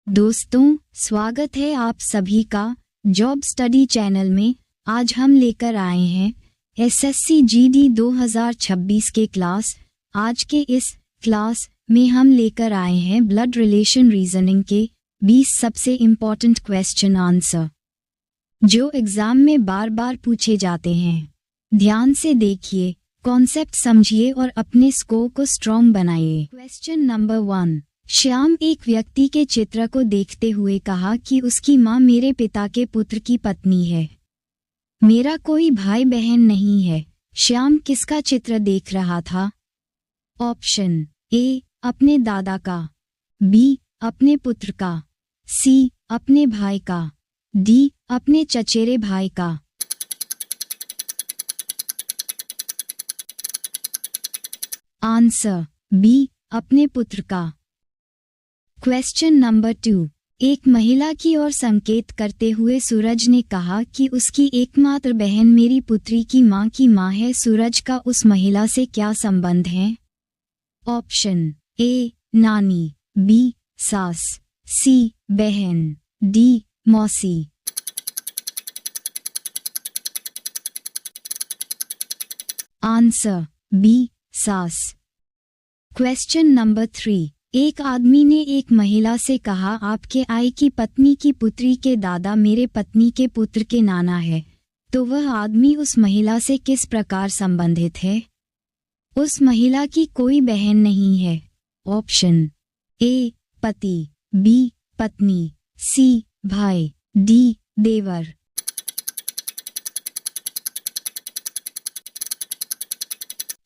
दोस्तों, स्वागत है आप सभी का जॉब स्टडी चैनल में। आज हम लेकर आए हैं एसएससी जीडी 2026 के क्लास। आज के इस क्लास में हम लेकर आए हैं ब्लड रिलेशन रीजनिंग के 20 सबसे इम्पोर्टेंट क्वेश्चन आंसर, जो एग्जाम में बार बार पूछे जाते हैं। ध्यान से देखिए, कॉन्सेप्ट समझिए और अपने स्कोर को स्ट्रॉन्ग बनाइए। Question number 1। श्याम एक व्यक्ति के चित्र को देखते हुए कहा कि उसकी माँ मेरे पिता के पुत्र की पत्नी है। मेरा कोई भाई बहन नहीं है। श्याम किसका चित्र देख रहा था? ऑप्शन ए अपने दादा का, बी अपने पुत्र का, सी अपने भाई का, डी अपने चचेरे भाई का। आंसर बी अपने पुत्र का। Question number 2। एक महिला की ओर संकेत करते हुए सूरज ने कहा कि उसकी एकमात्र बहन मेरी पुत्री की माँ है। सूरज का उस महिला से क्या संबंध है? ऑप्शन ए नानी, बी सास, सी बहन, डी मौसी। आंसर बी सास। Question number 3। एक आदमी ने एक महिला से कहा, आपके आई की पत्नी की पुत्री के दादा मेरे पत्नी के पुत्र के नाना है, तो वह आदमी उस महिला से किस प्रकार संबंधित है? उस महिला की कोई बहन नहीं है। ऑप्शन ए पति, बी पत्नी, सी भाई, डी देवर।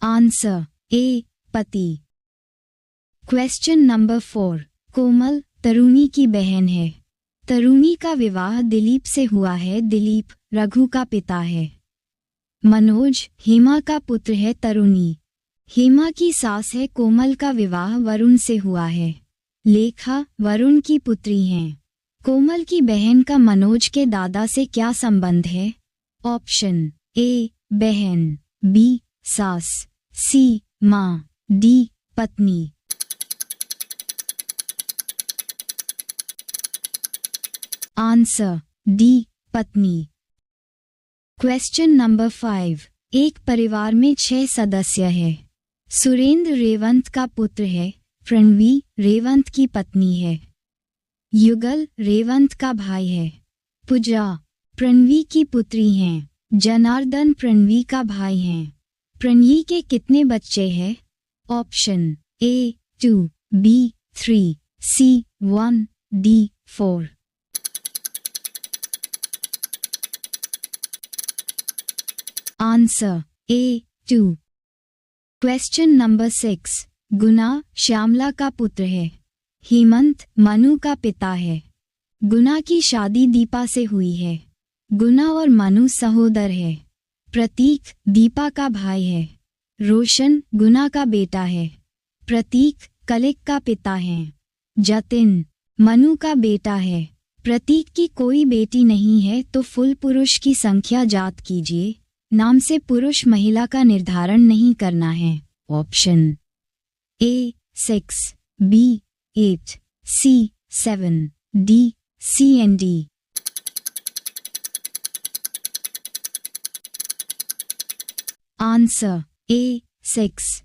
आंसर ए पति। Question number 4। कोमल तरुणी की बहन है। तरुणी का विवाह दिलीप से हुआ है। दिलीप रघु का पिता है। मनोज हेमा का पुत्र है। तरुणी हेमा की सास है। कोमल का विवाह वरुण से हुआ है। लेखा वरुण की पुत्री हैं। कोमल की बहन का मनोज के दादा से क्या संबंध है? ऑप्शन ए बहन, बी सास, सी माँ, डी पत्नी। आंसर डी पत्नी। Question number 5। एक परिवार में 6 सदस्य है। सुरेंद्र रेवंत का पुत्र है। प्रणवी रेवंत की पत्नी है। युगल रेवंत का भाई है। पूजा प्रणवी की पुत्री हैं। जनार्दन प्रणवी का भाई हैं। प्रणवी के कितने बच्चे हैं? Option A 2, B 3, C 1, D 4। Answer A 2। Question number 6। Guna Shyamala का पुत्र है। हेमंत मनु का पिता है। गुना की शादी दीपा से हुई है। गुना और मनु सहोदर है। प्रतीक दीपा का भाई है। रोशन गुना का बेटा है। प्रतीक कलिक का पिता है। जतिन मनु का बेटा है। प्रतीक की कोई बेटी नहीं है, तो फुल पुरुष की संख्या ज्ञात कीजिए। नाम से पुरुष महिला का निर्धारण नहीं करना है। Option A 6, B 8, C 7, D C and D. Answer A 6।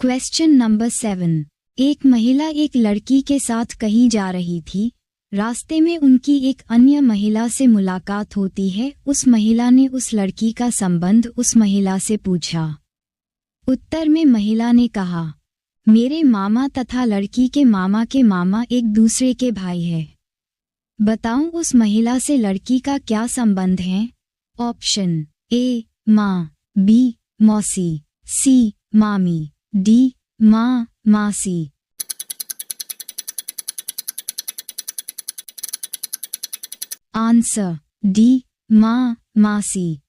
Question number 7। एक महिला एक लड़की के साथ कहीं जा रही थी। रास्ते में उनकी एक अन्य महिला से मुलाकात होती है। उस महिला ने उस लड़की का संबंध उस महिला से पूछा। उत्तर में महिला ने कहा, मेरे मामा तथा लड़की के मामा एक दूसरे के भाई है। बताऊं उस महिला से लड़की का क्या संबंध है? ऑप्शन ए माँ, बी मौसी, सी मामी, डी माँ मासी। आंसर डी माँ मासी।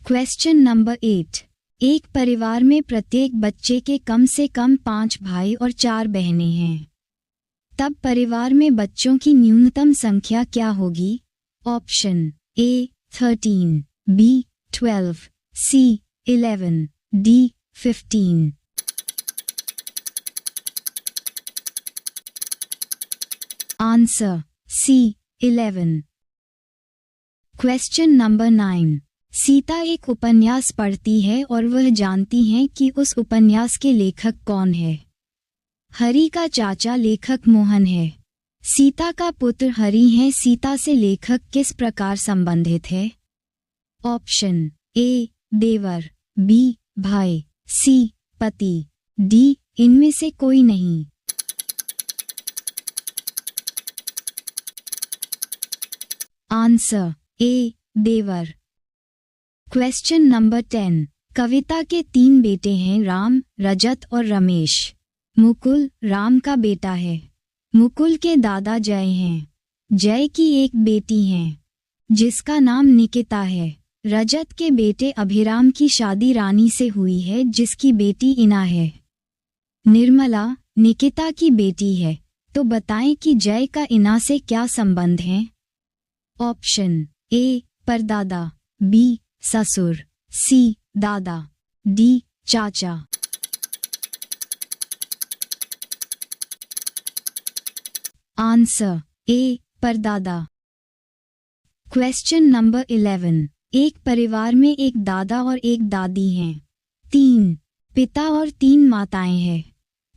Question number 8। एक परिवार में प्रत्येक बच्चे के कम से कम 5 भाई और 4 बहनें हैं। तब परिवार में बच्चों की न्यूनतम संख्या क्या होगी? Option A 13, B 12, C 11, D 15। Answer C 11। Question number 9। Sita एक उपन्यास पढ़ती है और वह जानती है कि उस उपन्यास के लेखक कौन है। हरि का चाचा लेखक मोहन है। सीता का पुत्र हरि है। सीता से लेखक किस प्रकार संबंधित है? ऑप्शन ए देवर, बी भाई, सी पति, डी इनमें से कोई नहीं। आंसर ए देवर। Question number 10। कविता के 3 बेटे हैं, राम, रजत और रमेश। मुकुल राम का बेटा है। मुकुल के दादा जय हैं। जय की एक बेटी है जिसका नाम निकिता है। रजत के बेटे अभिराम की शादी रानी से हुई है जिसकी बेटी इना है। निर्मला निकिता की बेटी है, तो बताएं कि जय का इना से क्या संबंध है? ऑप्शन ए परदादा, बी ससुर, सी दादा, डी चाचा। आंसर ए परदादा। Question number 11। एक परिवार में एक दादा और एक दादी हैं। 3 पिता और 3 माताएं हैं।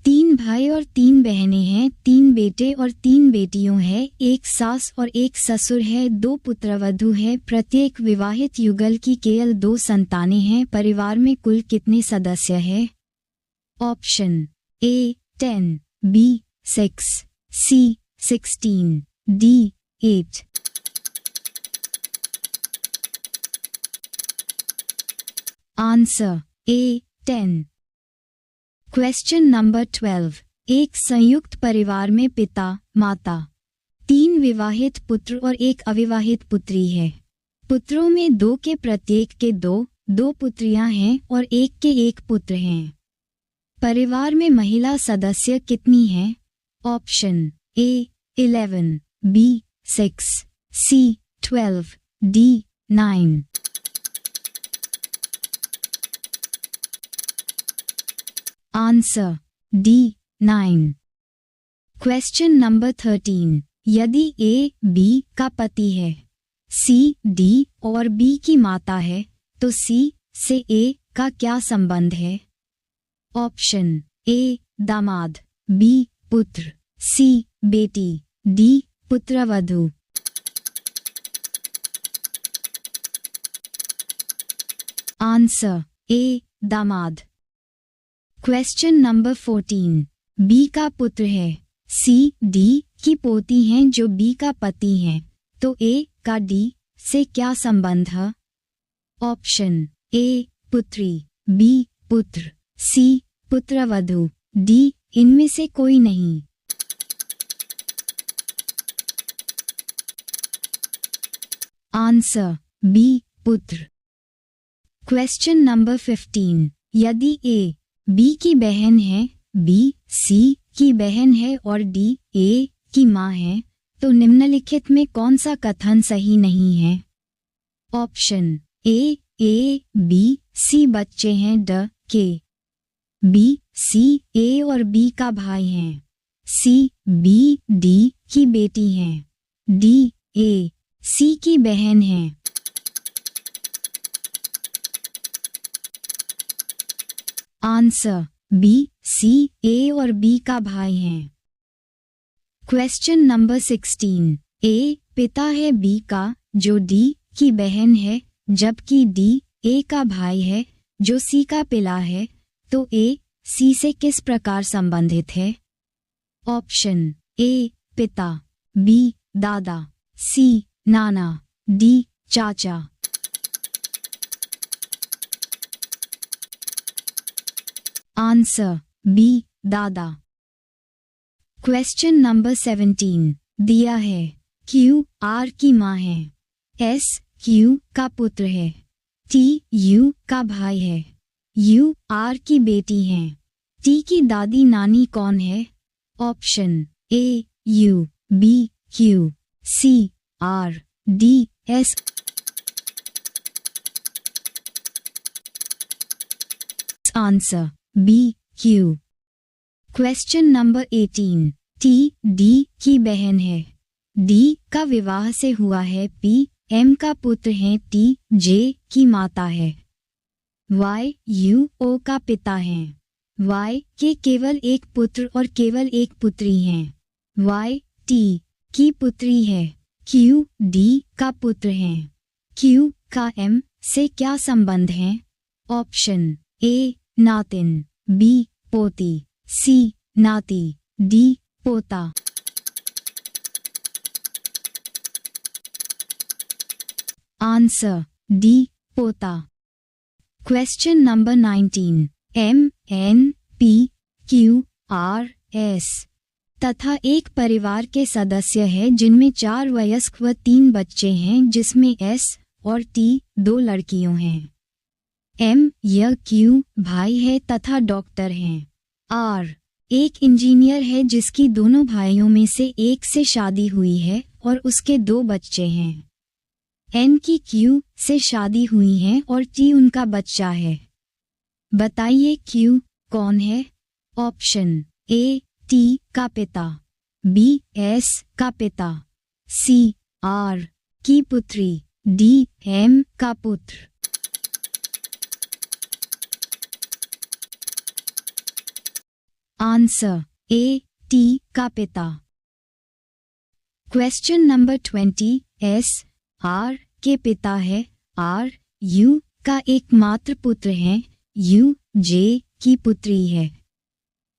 3 भाई और 3 बहनें हैं। 3 बेटे और 3 बेटियों हैं। एक सास और एक ससुर है। 2 पुत्रवधू है। प्रत्येक विवाहित युगल की केवल 2 संतानें हैं। परिवार में कुल कितने सदस्य हैं? Option A 10, B 6, C 16, D 8। Answer A 10। Question number 12। एक संयुक्त परिवार में पिता, माता, 3 विवाहित पुत्र और 1 अविवाहित पुत्री है। पुत्रों में 2 के प्रत्येक के 2 पुत्रियां हैं और 1 के 1 पुत्र हैं। परिवार में महिला सदस्य कितनी हैं? Option A 11, B 6, C 12, D 9। Answer D 9। Question number 13। यदि ए बी का पति है, सी डी और बी की माता है, तो सी से ए का क्या संबंध है? ऑप्शन ए दामाद, बी पुत्र, सी बेटी, डी पुत्रवधू। आंसर ए दामाद। Question number 14। बी का पुत्र है, सी डी की पोती हैं जो बी का पति हैं, तो ए का डी से क्या संबंध है? ऑप्शन ए पुत्री, बी पुत्र, सी पुत्रवधू, डी इनमें से कोई नहीं। आंसर बी पुत्र। Question number 15। यदि ए बी की बहन है, बी सी की बहन है और डी ए की मां है, तो निम्नलिखित में कौन सा कथन सही नहीं है? ऑप्शन ए बी सी बच्चे हैं, ड के बी सी ए और बी का भाई हैं, सी बी डी की बेटी हैं, डी ए सी की बहन है। आंसर बी सी ए और बी का भाई हैं। Question number 16। ए पिता है बी का जो डी की बहन है, जबकि डी ए का भाई है जो सी का पिला है, तो ए सी से किस प्रकार संबंधित है? ऑप्शन ए पिता, बी दादा, सी नाना, डी चाचा। आंसर बी दादा। क्वेश्चन नंबर 17 दिया है। क्यू आर की मां है, एस क्यू का पुत्र है, टी यू का भाई है, यू आर की बेटी है, टी की दादी नानी कौन है? Option A U, B Q, C R, D S. Answer B Q. Question number 18। T D की बहन है। डी का विवाह से हुआ है। पी एम का पुत्र है। टी जे की माता है। वाई यू ओ का पिता है। वाई के केवल एक पुत्र और केवल एक पुत्री हैं। वाई टी की पुत्री है। क्यू डी का पुत्र है। क्यू का एम से क्या संबंध है? ऑप्शन ए नातिन, बी पोती, सी नाती, डी पोता। आंसर डी पोता। Question number 19। M N P Q R S तथा एक परिवार के सदस्य हैं जिनमें 4 वयस्क व 3 बच्चे हैं, जिसमें एस और टी 2 लड़कियों हैं। एम या क्यू भाई है तथा डॉक्टर हैं। आर एक इंजीनियर है जिसकी दोनों भाइयों में से एक से शादी हुई है और उसके 2 बच्चे हैं। एन की क्यू से शादी हुई है और टी उनका बच्चा है। बताइए क्यू कौन है? ऑप्शन ए टी का पिता, बी एस का पिता, सी आर की पुत्री, डी एम का पुत्र। आंसर ए टी का पिता। Question number 20। एस आर के पिता है। आर यू का एकमात्र पुत्र है। यू जे की पुत्री है।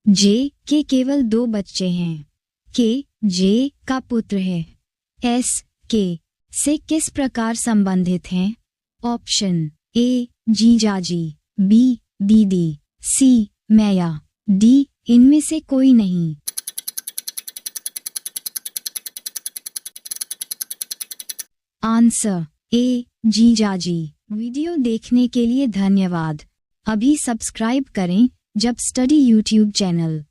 जे के केवल 2 बच्चे हैं। के जे का पुत्र है। एस के से किस प्रकार संबंधित हैं? ऑप्शन ए जीजाजी, बी दीदी, सी मैया, डी इनमें से कोई नहीं। आंसर ए जीजाजी। वीडियो देखने के लिए धन्यवाद। अभी सब्सक्राइब करें जब स्टडी यूट्यूब चैनल।